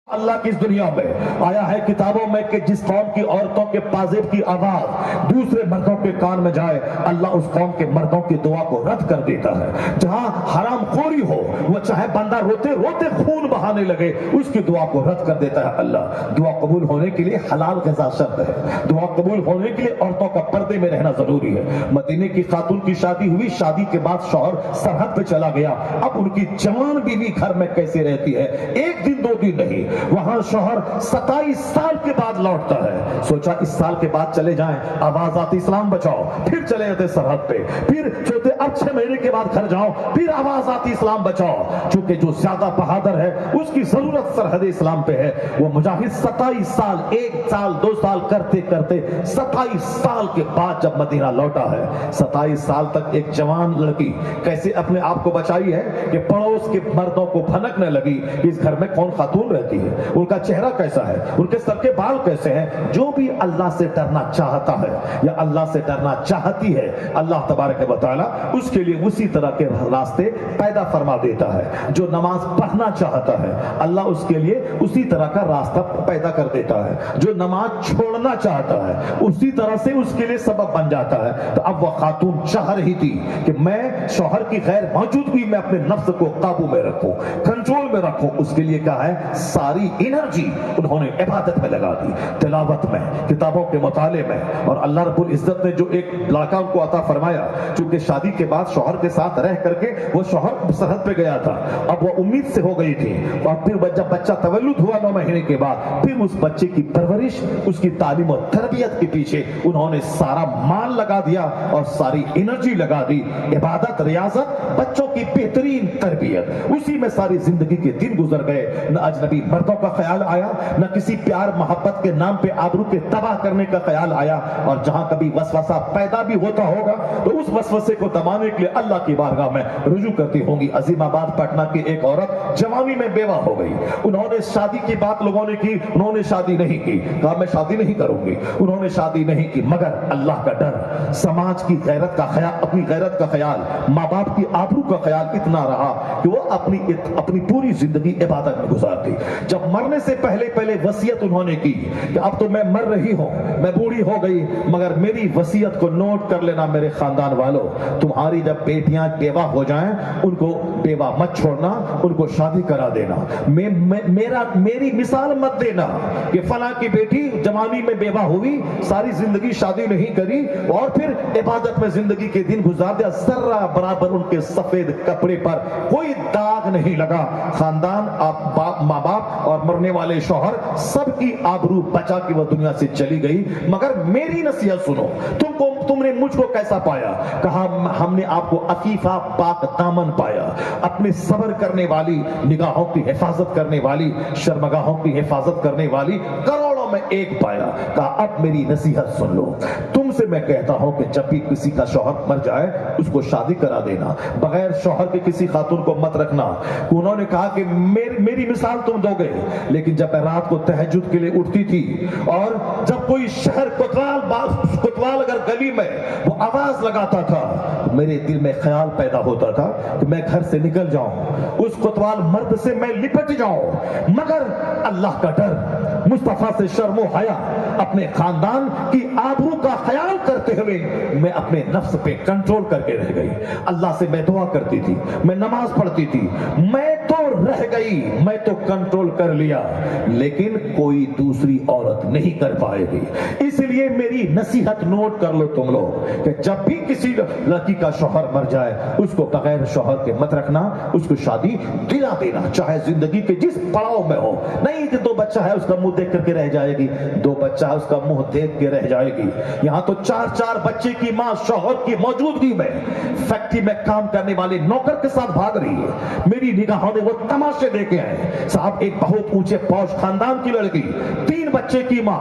اللہ کی اس دنیا میں آیا ہے کتابوں میں کہ جس قوم کی عورتوں کے پازیب کی آواز دوسرے مردوں کے کان میں جائے اللہ اس قوم کے مردوں کی دعا کو رد کر دیتا ہے. جہاں حرام خوری ہو وہ چاہے بندہ روتے روتے خون بہانے لگے اس کی دعا کو رد کر دیتا ہے اللہ. دعا قبول ہونے کے لیے حلال غذا شرط ہے. دعا قبول ہونے کے لیے عورتوں کا پردے میں رہنا ضروری ہے. مدینے کی خاتون کی شادی ہوئی, شادی کے بعد شوہر سرحد پہ چلا گیا. اب ان کی جوان بیوی گھر میں کیسے رہتی ہے؟ ایک دن دو دن نہیں, وہاں شوہر 27 سال کے بعد لوٹتا ہے. سوچا اس سال کے بعد چلے جائیں, آواز آتی اسلام بچاؤ, پھر چلے جاتے سرحد پہ, پھر چوتے اب 6 مہینے کے بعد گھر جاؤ, پھر آواز آتی اسلام بچاؤ. چونکہ جو زیادہ بہادر ہے اس کی ضرورت سرحد اسلام پہ ہے. وہ مجاہد 27 سال, 1 سال 2 سال کرتے کرتے 27 سال کے بعد جب مدینہ لوٹا ہے, 27 سال تک ایک جوان لڑکی کیسے اپنے آپ کو بچائی ہے کہ پڑوس کے مردوں کو بھنکنے لگی اس گھر میں کون خاتون رہتی ہے, ان کا چہرہ کیسا ہے, ان کے سر کے بال کیسے ہیں. جو بھی اللہ سے ڈرنا چاہتا ہے یا اللہ سے ڈرنا چاہتی ہے اللہ تبارک و تعالی اس کے لیے اسی طرح کے راستے پیدا فرما دیتا ہے. جو نماز پڑھنا چاہتا ہے اللہ اس کے لیے اسی طرح کا راستہ پیدا کر دیتا ہے. جو نماز چھوڑنا چاہتا ہے اسی طرح سے اس کے لیے سبب بن جاتا ہے. تو اب وہ خاتون چاہ رہی تھی کہ میں شوہر کی غیر موجودگی میں اپنے نفس کو قابو میں رکھوں, کنٹرول میں رکھوں. اس کے لیے کیا ہے, ساری انرجی انہوں نے عبادت میں لگا دی, تلاوت میں, کتابوں کے مطالعے میں. اور اللہ رب العزت نے جو ایک لڑکا ان کو عطا فرمایا, چونکہ شادی کے بعد شوہر کے ساتھ رہ کر کے وہ شوہر سرحد پہ گیا تھا, اب وہ امید سے ہو گئی تھی. اور پھر جب بچہ تولد ہوا 9 مہینے کے بعد, پھر اس بچے کی پرورش, اس کی تعلیم و تربیت کے پیچھے انہوں نے سارا مال لگا دیا اور ساری انرجی لگا دی. عبادت, ریاضت, بچوں کی بہترین تربیت, اسی میں ساری زندگی کے دن گزر گئے. نہ اجنبی مردوں کا خیال آیا, نہ کسی پیار محبت کے نام پہ آبرو کے تباہ کرنے کا خیال آیا. اور جہاں کبھی وسوسہ پیدا بھی ہوتا ہوگا تو اس وسوسے کو دبانے کے لیے اللہ کی بارگاہ میں رجوع کرتی ہوں گی. عظیم آباد پٹنہ کی ایک عورت جوانی میں بیوہ ہو گئی. انہوں نے شادی کی بات لوگوں نے کی, انہوں نے شادی نہیں کی, کہا میں شادی نہیں کروں گی. انہوں نے شادی نہیں کی, مگر اللہ کا ڈر, سماج کی غیرت کا خیال, اپنی غیرت کا خیال, ماں باپ کی آبرو کا خیال اتنا رہا کہ وہ اپنی پوری زندگی عبادت میں گزار دی. جب مرنے سے پہلے وصیت انہوں نے کی کہ اب تو میں مر رہی ہوں, میں بوڑھی ہو گئی, مگر میری وصیت کو نوٹ کر لینا میرے خاندان والوں, تمہاری جب بیٹیاں بیوہ ہو جائیں ان کو بیوہ مت چھوڑنا, ان کو شادی کرا دینا. میری مثال مت دینا کہ فلاں کی بیٹی جوانی میں بیوہ ہوئی, ساری زندگی شادی نہیں کری اور پھر عبادت میں زندگی کے دن گزار دیا, ذرہ برابر ان کے سفید کپڑے پر کوئی داغ نہیں لگا. خاندان, ماں باپ اور مرنے والے شوہر, سب کی آبرو بچا کے وہ دنیا سے چلی گئی. مگر میری نصیحت سنو, تم نے مجھ کو کیسا پایا؟ کہا ہم نے آپ کو عفیفہ پاک دامن پایا, اپنے صبر کرنے والی, نگاہوں کی حفاظت کرنے والی, شرمگاہوں کی حفاظت کرنے والی کروڑوں میں ایک پایا. کہا اب میری نصیحت سن لو, تم سے میں کہتا ہوں کہ جب بھی کسی کا شوہر مر جائے اس کو شادی کرا دینا, بغیر شوہر کے کسی خاتون کو مت رکھنا. انہوں نے کہا کہ میری مثال تم دو گے, لیکن جب میں رات کو تہجد کے لیے اٹھتی تھی اور جب کوئی شہر کوتوال اگر گلی میں وہ آواز لگاتا تھا, میرے دل میں خیال پیدا ہوتا تھا کہ میں گھر سے نکل جاؤں, اس کوتوال مرد سے میں لپٹ جاؤں, مگر اللہ کا ڈر, مصطفیٰ سے شرم و حیا, اپنے خاندان کی آبرو کا خیال کرتے ہوئے میں اپنے نفس پہ کنٹرول کر کے رہ گئی. اللہ سے میں دعا کرتی تھی, میں نماز پڑھتی تھی, میں تو رہ گئی, میں تو کنٹرول کر لیا, لیکن کوئی دوسری عورت نہیں کر پائے گی. اس لیے میری نصیحت نوٹ کر لو تم لوگ کہ جب بھی کسی لڑکی کا شوہر مر جائے اس کو بغیر شوہر کے مت رکھنا, اس کو شادی دلا دینا, چاہے زندگی کے جس پڑاؤ میں ہو. نہیں کہ 2 بچہ ہے اس کا منہ دیکھ کر کے رہ جائے گی, 2 بچہ ہے اس کا منہ دیکھ کے رہ جائے گی. یہاں تو 4 بچے کی ماں شوہر کی موجودگی میں فیکٹری میں کام کرنے والے نوکر کے ساتھ بھاگ رہی ہے. میری نگاہوں نے وہ تماشے دیکھے ہیں صاحب. ایک بہت اونچے پوش خاندان کی لڑکی, 3 بچے کی ماں,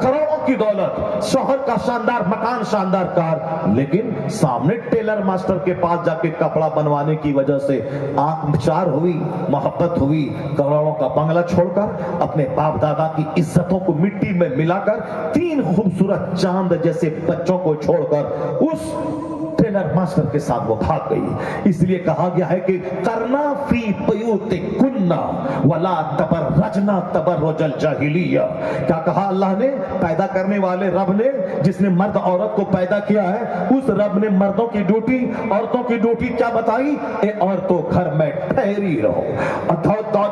کروڑوں کی دولت, شوہر کا شاندار مکان, شاندار کار, لیکن سامنے ٹیلر ماسٹر کے پاس جا کے کپڑا بنوانے کی وجہ سے آنکھ چار ہوئی, محبت ہوئی. کروڑوں کا بنگلہ چھوڑ کر, اپنے باپ دادا کی عزتوں کو مٹی میں ملا کر, 3 خوبصورت چاند جیسے بچوں کو چھوڑ کر اس ٹیلر ماسٹر کے ساتھ وہ بھاگ گئی. اس لیے کہا گیا ہے کہ کرنا فی بیوتکن ولا تبرجنا تبرج الجاہلیہ. کیا کہا اللہ نے؟ پیدا کرنے والے رب نے، جس نے مرد عورت کو پیدا کیا ہے، اس رب نے مردوں کی ڈیوٹی عورتوں کی ڈیوٹی کیا بتائی؟ اے عورتوں گھر میں ٹھہری رہو.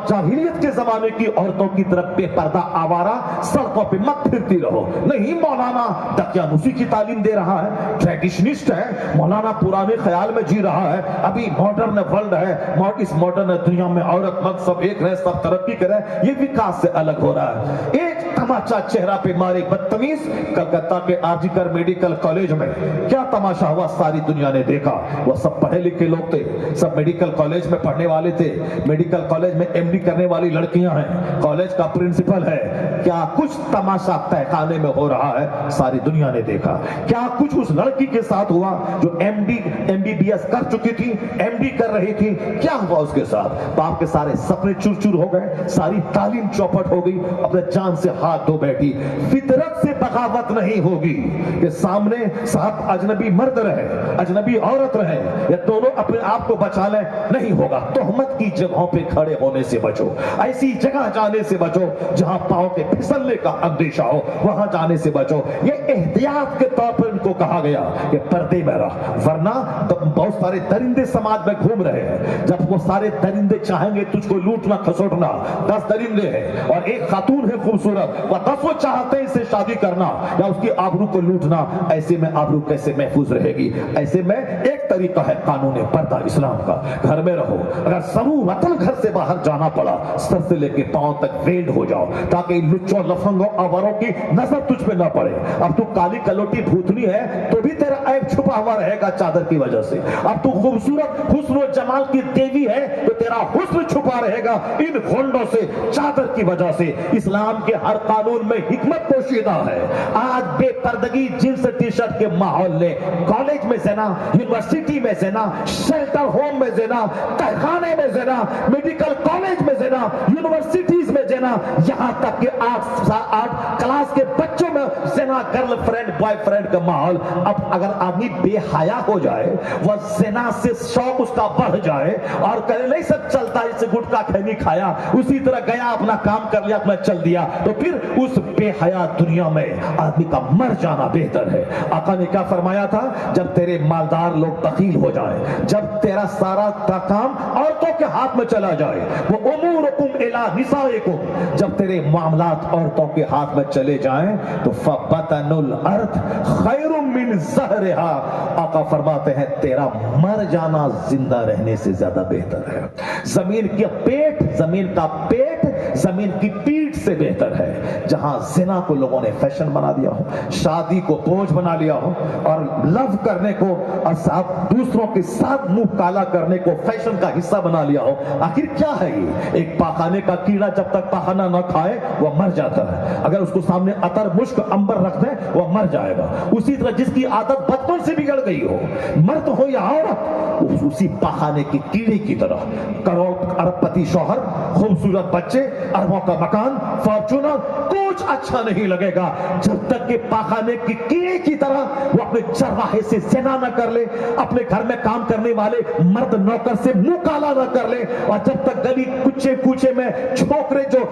جاہلیت کے زمانے کی عورتوں کی طرف بے پردہ آوارہ سڑکوں پہ مت پھرتی رہو. نہیں، مولانا دقیانوسی کی تعلیم دے رہا ہے، ٹریڈیشنسٹ ہے مولانا، پرانے خیال میں جی رہا ہے. ابھی ماڈرن ورلڈ ہے، اس ماڈرن دنیا میں عورت مرد سب ایک رہے، سب ترقی کرے، یہ وکاس سے الگ ہو رہا ہے. ایک تماچا چہرہ پہ مارے بدتمیز. کلکتہ کے آرجی کر میڈیکل کالج میں کیا تماشا ہوا ساری دنیا نے دیکھا. وہ سب پڑھے لکھے لوگ تھے، سب میڈیکل کالج میں پڑھنے والے تھے، میڈیکل کالج میں ایم ڈی کرنے والی لڑکیاں ہیں، کالج کا پرنسپل ہے. کیا کچھ تماشا تہخانے میں ہو رہا ہے ساری دنیا نے دیکھا. کیا کچھ اس لڑکی کے ساتھ ہوا جو ایم بی بی ایس کر چکی تھی، ایم ڈی کر رہی تھی؟ کیا ہوا اس کے ساتھ؟ باپ کے سارے سپنے چور چور ہو گئے، ساری تعلیم چوپٹ ہو گئی، اپنے جان سے ہاتھ دھو بیٹھی. فطرت سے بغاوت نہیں ہوگی کہ سامنے صاحب اجنبی مرد رہے، اجنبی عورت رہے، یا دونوں اپنے آپ کو بچا لیں. نہیں ہوگا. تہمت کی جگہوں پہ کھڑے ہونے سے بچو، ایسی جگہ جانے سے بچو جہاں پاؤں کے پھسلنے کا اندیشہ ہو، وہاں جانے سے بچو. یہ احتیاط کے طور پر ان کو کہا گیا کہ پردے میں رہ، ورنہ بہت سارے درندے سماج میں گھوم رہے ہیں. جب وہ سارے درندے چاہیں گے تجھ کو لوٹنا کھسوٹنا، 10 درندے ہیں اور ایک خاتون ہے خوبصورت، وہ 10 چاہتے ہیں اسے شادی کرنا یا اس کی آبرو کو لوٹنا. ایسے میں آبرو کیسے محفوظ رہے گی؟ ایسے میں ایک طریقہ ہے قانون پردہ اسلام کا، گھر میں رہو. اگر ضرورتاً گھر سے باہر جانا پڑا، سر سے لے کے پاؤں تک ویلڈ ہو جاؤ تاکہ لچوں لفنگوں آوروں کی نظر تجھ پہ نہ پڑے. اب تو کالی کلوٹی بھوتنی ہے تو بھی تیرا عیب چھپا ہوا رہے گا چادر کی وجہ سے. اب تو خوبصورت حسن و جمال کی دیوی ہے تو تیرا حسن چھپا رہے گا ان گھونڈوں سے، چادر کی وجہ سے. اسلام کے ہر قانون میں حکمت پوشیدہ ہے. آج بے پردگی جنس ٹی شرٹ کے ماحول نے کالج میں زنا، یونیورسٹی میں زنا، شیلٹر ہوم میں زنا، تہخانے میں زنا، میڈیکل کالج میں زنا، یونیورسٹیز میں زنا، یہاں تک کہ 8 کلاس کے بچوں میں زنا، گرل فرینڈ بوائے فرینڈ کا ماحول. اب اگر آدمی بے حیا ہو جائے، وہ زنا سے شوق اس کا بڑھ جائے اور کہے نہیں سب چلتا اسے گٹکا کھینی کھایا، اسی طرح گیا اپنا کام کر لیا، اپنا چل دیا، تو پھر اس بے حیا دنیا میں آدمی کا مر جانا بہتر ہے. آقا نے کیا فرمایا تھا؟ جب تیرے مالدار لوگ بخیل ہو جائیں، جب تیرا سارا کام عورتوں کے ہاتھ میں چلا جائے، وہ امورکم الی نسائکم، جب تیرے معاملات عورتوں کے ہاتھ میں چلے جائیں تو فبطن الارض خیر من ظہرها، آقا فرماتے ہیں تیرا مر جانا زندہ رہنے سے زیادہ بہتر ہے. زمین کا پیٹ زمین کی پیٹ سے بہتر ہے. جہاں زنا کو لوگوں نے فیشن بنا دیا ہو، شادی کو بوجھ بنا لیا ہو، اور لو کرنے کو اور دوسروں کے ساتھ منہ کالا کرنے کو فیشن کا حصہ بنا لیا ہو. آخر کیا ہے یہ؟ ایک پاخانے کا کیڑا جب تک پاخانہ نہ کھائے وہ مر جاتا ہے. اگر اس کو سامنے عطر مشک عنبر رکھ دیں وہ مر جائے گا. اسی طرح جس کی عادت بچپن سے بگڑ گئی ہو، مرد ہو یا عورت، اسی پاخانے کی کیڑے کی طرح، کروڑ ارب پتی شوہر، خوبصورت بچے، اربوں کا مکان، فارچونر، کچھ اچھا نہیں لگے گا جب تک کہ پاخانے کی کیڑے کی طرح وہ اپنے چرواہے سے زنا نہ کر لے، اپنے گھر میں کام کرنے والے مرد نوکر سے منہ کالا نہ کر لے، اور جب تک گلی کچے کوچے میں چھوکرے جو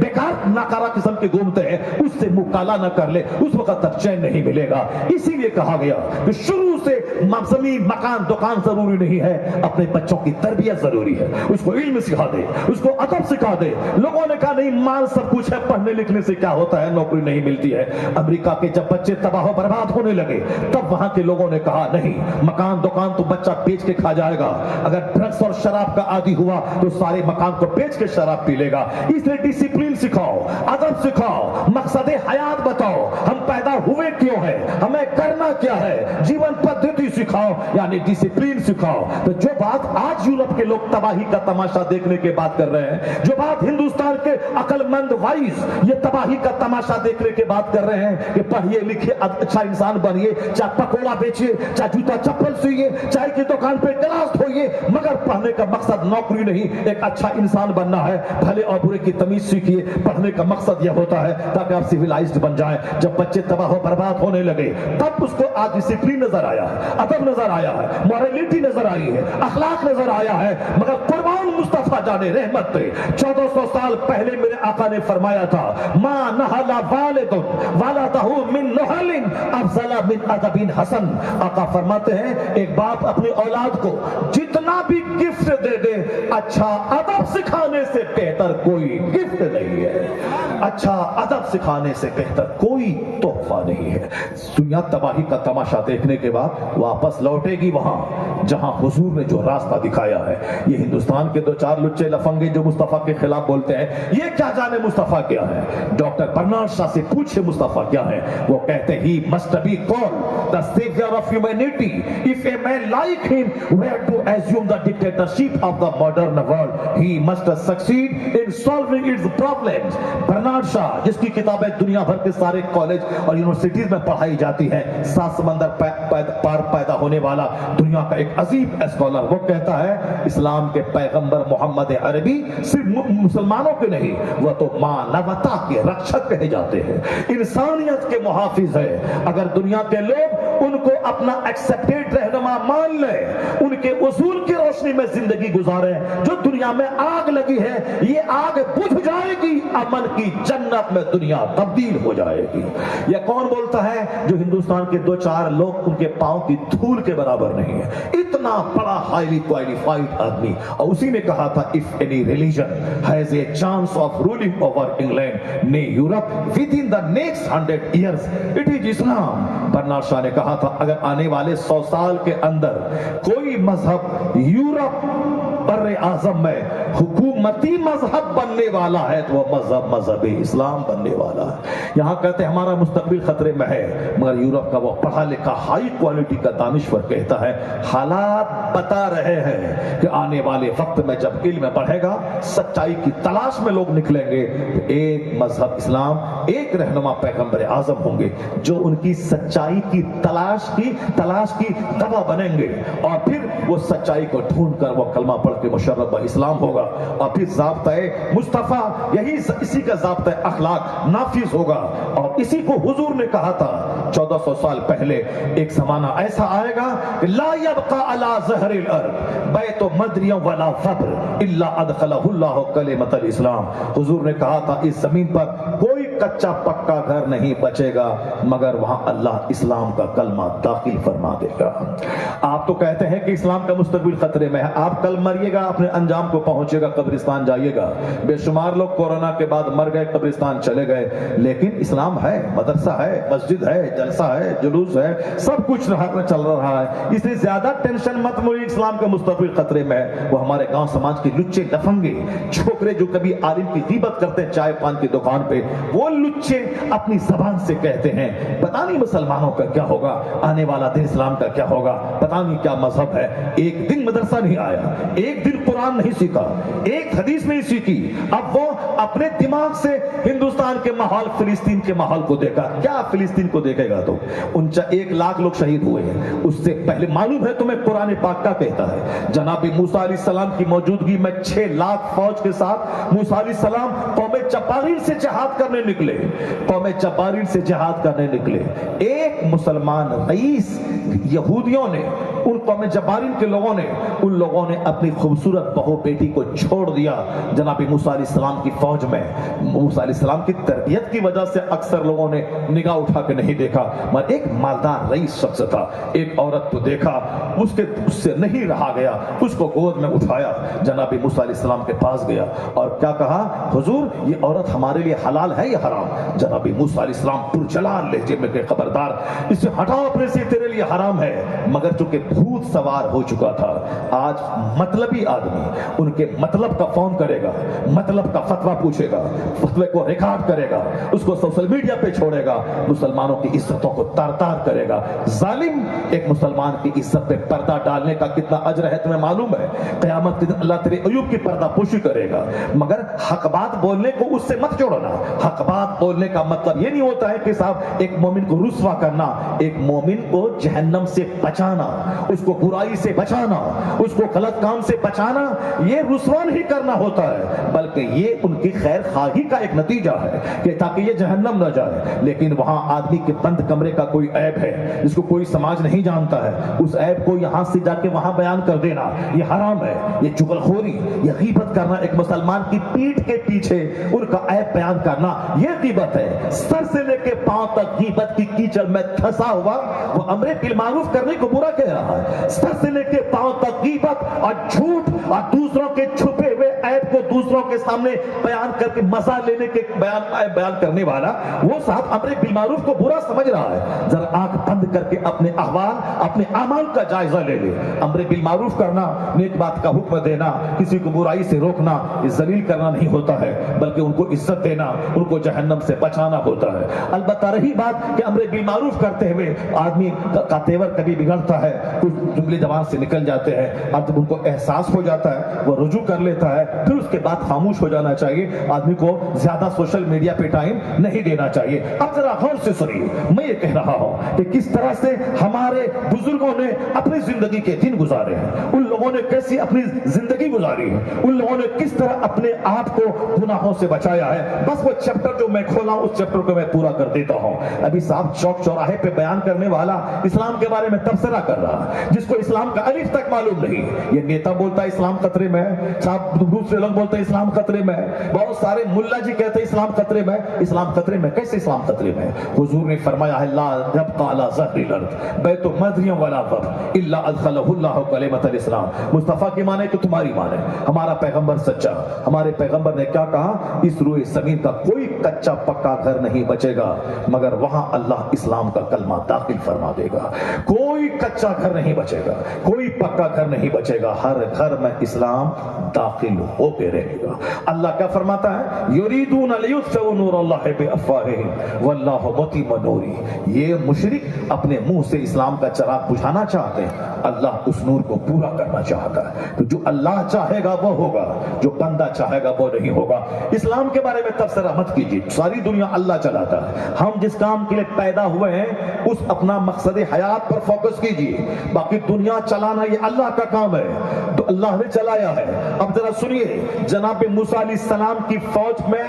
بیکار ناکارہ قسم کے گھومتے ہیں اس سے منہ کالا نہ کر لے، اس وقت تک چین نہیں ملے گا. اسی لیے کہا گیا کہ شروع سے زمین مکان دکان ضروری نہیں ہے، اپنے بچوں کی تربیت ضروری ہے. اس کو علم سکھا دے، اس کو ادب سکھا دے. لوگوں نے کہا نہیں مال سب کچھ ہے، پڑھنے لکھنے سے کیا ہوتا ہے، نوکری نہیں ملتی ہے. امریکہ کے جب بچے تباہ و برباد ہونے لگے تب وہاں کے لوگوں نے کہا نہیں، مکان دکان تو بچہ بیچ کے کھا جائے گا، اگر ڈرگس اور شراب کا عادی ہوا تو سارے مکان کو بیچ کے شراب پی لے گا. اس لیے ڈسپلین سکھاؤ، ادب سکھاؤ، مقصد حیات بتاؤ، ہم پیدا ہوئے کیوں ہیں، ہمیں کرنا کیا ہے، جیون پدھتی سکھاؤ، یعنی ڈسپلین سکھاؤ. تو جو بات آج یورپ کے لوگ تباہی کا تماشا دیکھنے کے بات کر رہے ہیں، جو بات ہندوستان کے عقل مند وائز یہ تباہی کا تماشا دیکھنے کے بات کر رہے ہیں کہ پڑھیے لکھے اچھا انسان بنیے، چاہے پکوڑا بیچیے، چاہے جوتا چپل سیئے، چاہے کی دکان پہ گلاس دھوئیے، مگر پڑھنے کا مقصد نوکری نہیں، ایک اچھا انسان بننا ہے. بھلے اور برے کی تمیز سیکھیے. پڑھنے کا مقصد یہ ہوتا ہے تاکہ آپ سویلائزڈ بن جائیں. جب بچے تباہ و برباد ہونے لگے تب اس کو آج ڈسپلین نظر آیا. ادب نظر آیا ہے, مورالٹی نظر آئی ہے, اخلاق نظر آیا ہے, مگر قربان مصطفیٰ جانے رحمت پہ 1400 سال پہلے میرے آقا نے فرمایا تھا, ما نہلا والد ولدہ من نہل افضل من ادب حسن. آقا فرماتے ہیں ایک باپ اپنی اولاد کو جتنا بھی گفٹ دے دے, اچھا ادب سکھانے سے بہتر کوئی گفٹ نہیں ہے, اچھا ادب سکھانے سے بہتر کوئی تحفہ نہیں ہے. دنیا تباہی کا تماشا دیکھنے کے بعد واپس لوٹے گی وہاں جہاں حضور نے جو راستہ دکھایا ہے. یہ ہندوستان کے دو چار لچے لفنگے جو مصطفیٰ کے خلاف بولتے ہیں, یہ کیا جانے مصطفیٰ کیا ہے. ڈاکٹر برنارڈ شاہ سے پوچھے مصطفیٰ کیا ہے, وہ کہتے ہیں he must be called the savior of humanity. If a man like him were to assume the dictatorship of the modern world, he must succeed in solving its problems. Bernard Shaw جس کی کتابیں دنیا بھر کے سارے college اور universities میں پڑھائی جاتی ہیں, 7 سمندر پار پیدا ہونے والا دنیا کا ایک عظیم اسکالر, وہ کہتا ہے اسلام کے پیغمبر محمد عربی صرف مسلمانوں کے نہیں, وہ تو مانوتا کے رکشک کہے جاتے ہیں, انسانیت کے محافظ ہے. اگر دنیا کے لوگ ان کو اپنا ایکسپٹیڈ رہنما مان لے, ان کے اصول کی روشنی میں زندگی گزارے, جو دنیا میں آگ لگی ہے یہ آگ بجھ جائے گی, امن کی جنت میں دنیا تبدیل ہو جائے گی. یہ کون بولتا ہے جو ہندوستان کے 2-4 لوگ ان کے پاؤں کی دھول کے برابر نہیں ہے, اتنا بڑا ہائیلی کوالیفائڈ آدمی. اور اسی نے کہا تھا if any religion has a chance of ruling over England nay Europe within the next 100 years it is Islam. Bernard Shaw نے کہا تھا اگر آنے والے 100 سال کے اندر کوئی مذہب یورپ بر اعظم میں حکومتی مذہب بننے والا ہے تو وہ مذہب اسلام بننے والا ہے. یہاں کہتے ہیں ہمارا مستقبل خطرے میں ہے, مگر یورپ کا وہ پڑھا لکھا ہائی کوالٹی کا دانشور کہتا ہے حالات بتا رہے ہیں کہ آنے والے وقت میں جب علم بڑھے گا, سچائی کی تلاش میں لوگ نکلیں گے, تو ایک مذہب اسلام, ایک رہنما پیغمبر اعظم ہوں گے جو ان کی سچائی کی تلاش کی دوا بنیں گے, اور پھر وہ سچائی کو ڈھونڈ کر وہ کلمہ پڑھ کے مشرب اسلام ہوگا, اور پھر ضابطہ مصطفیٰ یہی اسی کا ضابطہ اخلاق نافذ ہوگا. اور اسی کو حضور نے کہا تھا 1400 سال پہلے, ایک زمانہ ایسا آئے گا کہ لا یبقى علی ظہر الارض بیت مدری ولا فبر الا ادخلہ اللہ کلمۃ الاسلام. حضور نے کہا تھا اس زمین پر کوئی کچا پکا گھر نہیں بچے گا مگر وہاں اللہ اسلام کا کلمہ داخل فرما دے گا. آپ تو کہتے ہیں کہ اسلام کا مستقبل خطرے میں ہے, آپ کل مریے گا اپنے انجام کو پہنچے گا, قبرستان جائیے گا. بے شمار لوگ کورونا کے بعد مر گئے, قبرستان چلے گئے, لیکن اسلام ہے, مدرسہ ہے, مسجد ہے, جلسہ ہے, جلوس ہے, سب کچھ چل رہا ہے. اس لیے زیادہ ٹینشن مت موڑیے, اسلام کا مستقبل خطرے میں ہے. وہ ہمارے گاؤں سماج کے لچے لفنگے چھوکرے جو کبھی عالم کی غیبت کرتے ہیں چائے پان کی دکان پہ, وہ لچے اپنی زبان سے کہتے ہیں پتہ نہیں مسلمانوں کا کیا ہوگا, آنے والا دن اسلام کا کیا ہوگا, پتہ نہیں کیا مذہب ہے. ایک دن مدرسہ نہیں آیا, ایک دن قرآن نہیں سیکھا, ایک حدیث نہیں سیکھی. اب وہ اپنے دماغ سے ہندوستان کے ماحول, فلسطین کے ماحول کو دیکھا. کیا فلسطین کو دیکھے گا تو 1 لاکھ لوگ شہید ہوئے ہیں. اس سے پہلے معلوم ہے تمہیں قرآن پاک کا کہتا ہے جناب موسیٰ علیہ السلام کی موجودگی میں 6 لاکھ فوج کے ساتھ موسیٰ علیہ السلام قوم جبارین سے جہاد کرنے نکلے, قوم جبارین سے جہاد کرنے نکلے. ایک مسلمان رئیس یہودیوں نے, ان قوم جبارین کے لوگوں نے, ان لوگوں نے اپنی خوبصورت بہو بیٹی کو چھوڑ دیا جناب موسیٰ علیہ السلام کی فوج میں. موسیٰ علیہ السلام کی تربیت کی وجہ سے اکثر لوگوں نے نگاہ اٹھا کے نہیں دیکھا, مگر ایک مالدار رئیس شخص تھا, ایک عورت کو دیکھا, اس سے نہیں رہا گیا, اس کو گود میں اٹھایا, جناب موسیٰ علیہ السلام کے پاس گیا اور کیا کہا, حضور یہ عورت ہمارے لیے حلال ہے یا حرام؟ جناب موسیٰ علیہ السلام پرجلال لہجے میں کہ خبردار, اسے ہٹاؤ اپنے سے, تیرے لیے حرام ہے. مگر چونکہ بھوت سوار ہو چکا تھا, آج مطلبی آدمی ان کے مطلب کا فون کرے گا, مطلب کا فتویٰ پوچھے گا, فتوے کو ریکارڈ کرے گا, اس کو سوشل میڈیا پہ چھوڑے گا, مسلمانوں کی عزتوں کو تار تار کرے گا. ظالم, ایک مسلمان کی عزت پہ پردہ ڈالنے کا کتنا اجر ہے تمہیں معلوم ہے؟ قیامت کے دن اللہ تیرے عیوب کی پردہ پوشی کرے گا. مگر حق بات بولنے کو اس سے مت جوڑنا. حق بات بولنے کا مطلب یہ نہیں ہوتا ہے کہ صاحب ایک مومن کو رسوا کرنا, ایک مومن کو جہنم سے بچانا, اس کو برائی سے بچانا، اس کو غلط کام سے بچانا، یہ رسوا نہیں کرنا ہوتا ہے، بلکہ یہ ان کی خیر خواہی کا ایک نتیجہ ہے کہ تاکہ یہ جہنم نہ جائے۔ لیکن وہاں آدمی کے بند کمرے کا کوئی عیب ہے جس کو کوئی سماج نہیں جانتا ہے، اس عیب کو یہاں سے جا کے وہاں بیان کر دینا یہ حرام ہے۔ یہ چغلخوری، یہ غیبت کرنا، ایک مسلمان کی پیٹھ کے پیچھے ان کا عیب بیان کرنا، یہ غیبت ہے۔ سر سے لے کے پاؤں تک غیبت کی کیچڑ میں دھسا ہوا وہ امر بالمعروف کرنے کو برا کہہ رہا ہے۔ سر سے لے کے پاؤں تک غیبت اور جھوٹ اور دوسروں کے چھپے ہوئے عیب کو دوسروں کے سامنے بیان کر کے مزہ لینے کے بیان کرنے والا وہ صاحب امر بالمعروف کو برا سمجھ رہا ہے۔ ذرا آنکھ بند کر کے اپنے احوال، اپنے اعمال کا جائزہ لے لے۔ امر بالمعروف کرنا، نیک بات کا حکم دینا، کسی کو برائی سے روکنا، یہ ذلیل کرنا نہیں ہوتا ہے، بلکہ ان کو عزت دینا، ان کو جہنم سے بچانا ہوتا ہے۔ البتہ رہی بات کہ امر بالمعروف کرتے ہوئے آدمی کا تیور کبھی بگڑتا ہے، کچھ جملے زبان سے نکل جاتے ہیں، اب جب ان کو احساس ہو جاتا ہے وہ رجوع کر لیتا ہے، پھر اس کے بعد خاموش ہو جانا چاہیے۔ آدمی کو زیادہ سوشل میڈیا پہ ٹائم نہیں دینا چاہیے۔ اب ذرا غور سے سنیے، میں یہ کہہ رہا ہوں کہ کس طرح سے ہمارے بزرگوں نے اپنی زندگی کے دن گزارے ہیں، ان لوگوں نے کیسی اپنی زندگی گزاری ہے، ان لوگوں نے کس طرح اپنے آپ کو گناہوں سے بچایا ہے۔ بس وہ چیپٹر جو میں کھولا اس چیپٹر کو میں پورا کر دیتا ہوں۔ ابھی صاحب چوک چوراہے پہ بیان کرنے والا اسلام کے بارے میں تبصرہ کر رہا ہے، جس کو اسلام کا الف تک معلوم نہیں۔ یہ نیتا بولتا ہے اسلام خطرے میں ہے، صاحب دوسرے لوگ بولتے ہیں اسلام خطرے میں ہے، بہت سارے ملا جی کہتے ہیں اسلام خطرے میں۔ اسلام خطرے میں کیسے اسلام خطرے میں؟ حضور نے فرمایا ہے لا يبقى على ظهر الارض بیت مدری ولا ضب الا ادخله الله کلمۃ الاسلام۔ مصطفیٰ کی مانے تو تمہاری مانے، ہمارا پیغمبر سچا، ہمارے پیغمبر نے کیا کہا؟ اس روئے زمین کا کوئی کچا پکا گھر نہیں بچے گا مگر وہاں اللہ اسلام کا کلمہ داخل فرما دے گا۔ کوئی کچا گھر نہیں بچے گا، کوئی پکا گھر نہیں بچے گا، ہر گھر میں اسلام داخل ہو کے رہے گا۔ اللہ کیا فرماتا ہے؟ یریدون لیطفئوا نور اللہ بافواہہم واللہ متم نورہ۔ یہ مشرک اپنے منہ سے اسلام کا چراغ بجھانا چاہتے ہیں، اللہ اس نور کو پورا کرنا چاہتا ہے۔ تو جو اللہ چاہے گا وہ ہوگا، جو بندہ چاہے گا وہ نہیں ہوگا۔ اسلام کے بارے میں تبصرہ مت کیجیے، ساری دنیا اللہ چلاتا ہے، ہم جس کام کے لیے پیدا ہوئے ہیں اس اپنا مقصد حیات پر فوکس کیجیے، باقی دنیا چلانا یہ اللہ کا کام ہے، تو اللہ نے چلایا ہے۔ اب ذرا سنیے، جناب موسیٰ علیہ السلام کی فوج میں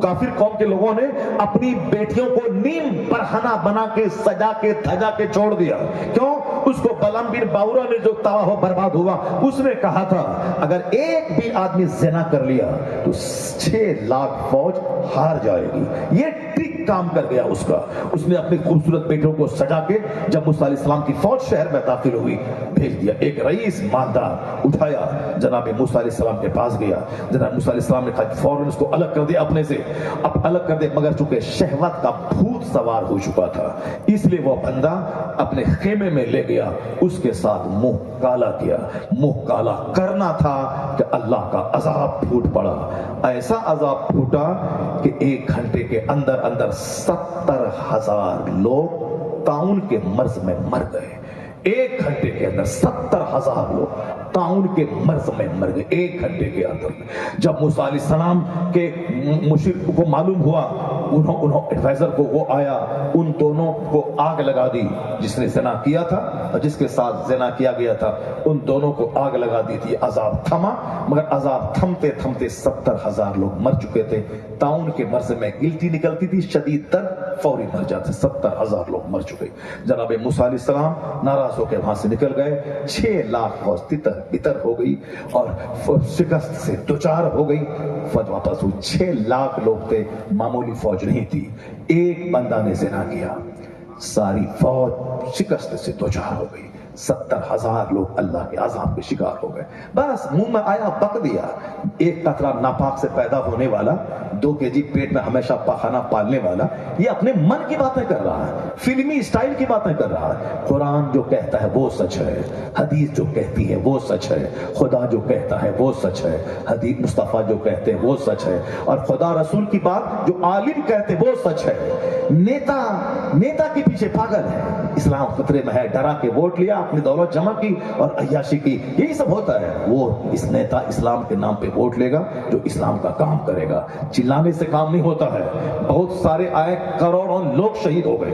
کافر قوم کے لوگوں نے اپنی بیٹیوں کو نیم برہنہ بنا کے سجا کے دھجا کے چھوڑ دیا۔ کیوں؟ اس کو بلعام بن باورا نے جو تباہ و برباد ہوا، اس نے کہا تھا اگر ایک بھی آدمی زنا کر لیا تو 6 لاکھ فوج ہار جائے گی۔ یہ ٹرک کام کر گیا اس کا۔ اس نے اپنی خوبصورت بیٹوں کو سجا کے جب موسیٰ علیہ السلام کی فوج شہر میں داخل ہوئی بھیج دیا۔ ایک رئیس مالدار اٹھایا، جناب موسیٰ علیہ السلام کے پاس گیا، جناب موسیٰ علیہ السلام نے کہا فوراً اس کو الگ کر دیا اپنے سے، اب الگ کر دے، مگر چونکہ شہوت کا بھوت سوار ہو چکا تھا اس لیے وہ بندہ اپنے خیمے میں لے گیا، اس کے ساتھ منہ کالا کیا۔ منہ کالا کرنا تھا کہ اللہ کا عذاب پھوٹ پڑا، ایسا عذاب پھوٹا کہ 1 گھنٹے کے اندر اندر 70,000 لوگ طاعون کے مرض میں مر گئے۔ 1 گھنٹے کے اندر 70,000 لوگ طاعون کے مرض میں مر گئے 1 گھنٹے کے اندر۔ جب موسیٰ علیہ السلام کے مشرک کو معلوم ہوا، انہوں ایڈوائزر کو وہ آیا، ان دونوں کو آگ لگا دی، جس نے زنا کیا تھا اور جس کے ساتھ زنا کیا گیا تھا، ان دونوں کو آگ لگا دی تھی۔ عذاب تھما، مگر عذاب تھمتے تھمتے 70,000 لوگ مر چکے تھے۔ طاعون کے مرض میں گلٹی نکلتی تھی، شدید درد، فوری مر جاتے، 70,000 لوگ مر چکے۔ جناب موسیٰ علیہ السلام ناراض ہو کے وہاں سے نکل گئے، 6 لاکھ فوج تتر بتر ہو گئی اور شکست سے دوچار ہو گئی، فوج واپس ہوئی۔ 6 لاکھ لوگ تھے، معمولی فوج نہیں تھی۔ ایک بندہ نے زنا کیا، ساری فوج شکست سے دوچار ہو گئی، 70,000 لوگ اللہ کے عذاب کے شکار ہو گئے۔ بس منہ میں آیا بک دیا۔ 1 قطرہ ناپاک سے پیدا ہونے والا، 2 kg پیٹ میں ہمیشہ پاخانہ پالنے والا، یہ اپنے من کی باتیں کر رہا ہے، فلمی اسٹائل کی باتیں کر رہا ہے۔ قرآن جو کہتا ہے وہ سچ ہے، حدیث جو کہتی ہے وہ سچ ہے، خدا جو کہتا ہے وہ سچ ہے، حدیث مصطفیٰ جو کہتے ہیں وہ سچ ہے، اور خدا رسول کی بات جو عالم کہتے وہ سچ ہے۔ نیتا کے پیچھے پاگل ہے، اسلام خطرے میں ہے، ڈرا کے ووٹ لیا، اپنی دولت جمع کی اور عیاشی کی، یہی سب ہوتا ہے۔ وہ اس نیتا اسلام کے نام پہ ووٹ لے گا جو اسلام کا کام کرے گا، چلانے سے کام نہیں ہوتا ہے۔ بہت سارے آئے، کروڑوں لوگ شہید ہو گئے،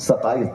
27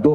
2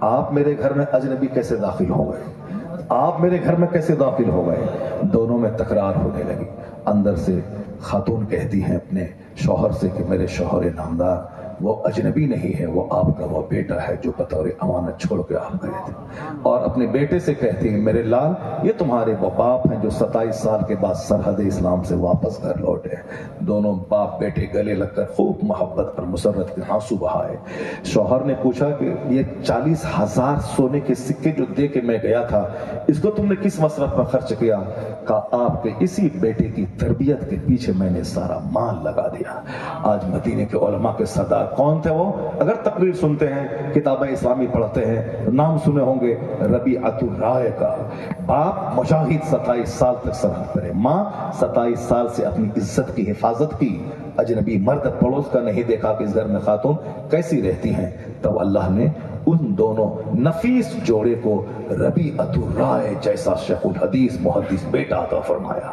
آپ میرے گھر میں اجنبی کیسے داخل ہو گئے؟ آپ میرے گھر میں کیسے داخل ہو گئے؟ دونوں میں تکرار ہونے لگی۔ اندر سے خاتون کہتی ہیں اپنے شوہر سے کہ میرے شوہر نامدار وہ اجنبی نہیں ہے، وہ آپ کا وہ بیٹا ہے جو بطور امانت چھوڑ کے آپ گئے تھے۔ اور اپنے بیٹے سے کہتی ہیں میرے لال یہ تمہارے وہ باپ ہیں جو 27 سال کے بعد سرحد اسلام سے واپس گھر لوٹے۔ دونوں باپ بیٹے گلے لگ کر خوب محبت اور مسرت کے آنسو بہائے۔ شوہر نے پوچھا کہ یہ 40,000 سونے کے سکے جو دے کے میں گیا تھا اس کو تم نے کس مصرف پر خرچ کیا؟ کہا آپ کے اسی بیٹے کی تربیت کے پیچھے میں نے سارا مال لگا دیا۔ آج مدینے کے علماء کے سردار کون تھے وہ؟ اگر تقریر سنتے ہیں، کتابیں اسلامی پڑھتے ہیں، نام سنے ہوں گے ربیعۃ الرائے کا۔ باپ مجاہد 27 سال تک سرحد پر ہے، ماں 27 سال سے اپنی عزت کی حفاظت کی، اجنبی مرد پڑوس کا نہیں دیکھا کہ اس گھر میں خاتون کیسی رہتی ہیں۔ تب اللہ نے ان دونوں نفیس جوڑے کو ربیعۃ الرائے جیسا شیخ الحدیث محدث بیٹا عطا فرمایا۔